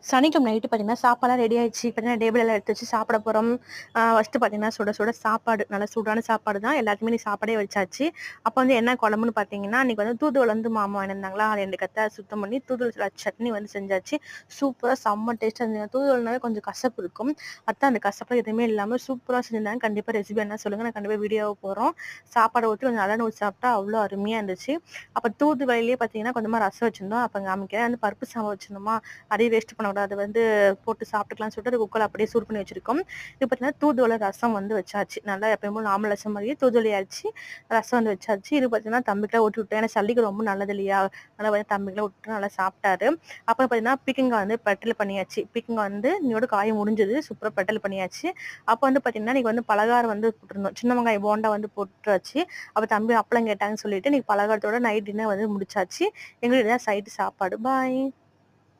சனிக்கிழமை நைட்டு பார்த்தீங்கன்னா, சாப்பாடுலாம் ரெடி ஆயிடுச்சு. பார்த்தீங்கன்னா, டேபிள் எல்லாம் எடுத்து வச்சு சாப்பிட போறோம். ஃபர்ஸ்ட்டு பார்த்தீங்கன்னா, சுட சுட சாப்பாடு. நல்லா சூடான சாப்பாடு தான். எல்லாத்துக்குமே இன்னைக்கு சாப்பாடே வச்சாச்சு. அப்ப வந்து என்ன குழம்புன்னு பார்த்தீங்கன்னா, அன்னைக்கு வந்து தூதுவள வந்து மாமா வாங்கிட்டு வந்தாங்களா, அத 2 கத்த சுத்தம் பண்ணி தூதுவள சட்னி வந்து செஞ்சாச்சு. சூப்பரா செம்ம டேஸ்ட்டா இருந்துச்சுங்க. தூதுவளனாவே கொஞ்சம் கசப்பு இருக்கும். அதான் அந்த கசப்புலாம் எதுவுமே இல்லாம சூப்பரா செஞ்சிருந்தாங்க. கண்டிப்பா ரெசிபி வேணா சொல்லுங்க. நான் கண்டிப்பா வீடியோவா போடுறோம். சாப்பாட ஊத்தி கொஞ்சம் நல்லெண்ணெய் ஊத்தி சாப்பிட்டா அவ்ளோ அருமையா இருந்துச்சு. அப்ப தூதுவளையிலேயே பார்த்தீங்கன்னா, கொஞ்சமா ரசம் வச்சிருந்தோம். அப்ப காமிக்கிறேன். வந்து பருப்பு சாதம் வச்சிருந்தோமா, அதையும் வேஸ்ட் பண்ணக்கூடாது. அத வந்து போட்டு சாப்பிட்டுக்கலாம்னு சொல்லிட்டு அது குக்கர்ல அப்படியே சூடு பண்ணி வச்சிருக்கோம். இது பார்த்தீங்கன்னா, தூதுவளை ரசம் வந்து வச்சாச்சு. நல்லா எப்பயும் போல நார்மல் ரசம் மாரியே தூதுவளைய அரைச்சு ரசம் வந்து வச்சாச்சு. இது பார்த்தீங்கன்னா, தம்பிக்குலாம் ஊட்டி விட்டேன். ஏன்னா சளிக்கு ரொம்ப நல்லது இல்லையா? அதனால வந்து தம்பிக்குலாம் விட்டு நல்லா சாப்பிட்டாரு. அப்புறம் பார்த்தீங்கன்னா, பீக்கங்கா வந்து பெட்டல் பண்ணியாச்சு. பீக்கங்கா வந்து இன்னையோட காய முடிஞ்சது. சூப்பரா பெட்டல் பண்ணியாச்சு. அப்ப வந்து பார்த்தீங்கன்னா, இன்னைக்கு வந்து பலகாரம் வந்து போட்டிருந்தோம். சின்ன வெங்காயம் போண்டா வந்து போட்டாச்சு. அப்ப தம்பி அப்பளம் கேட்டாங்கன்னு சொல்லிட்டு, இன்னைக்கு பலகாரத்தோட நைட் டின்னர் வந்து முடிச்சாச்சு. எங்களுக்கு இதான் சைடு சாப்பாடு. பாய்.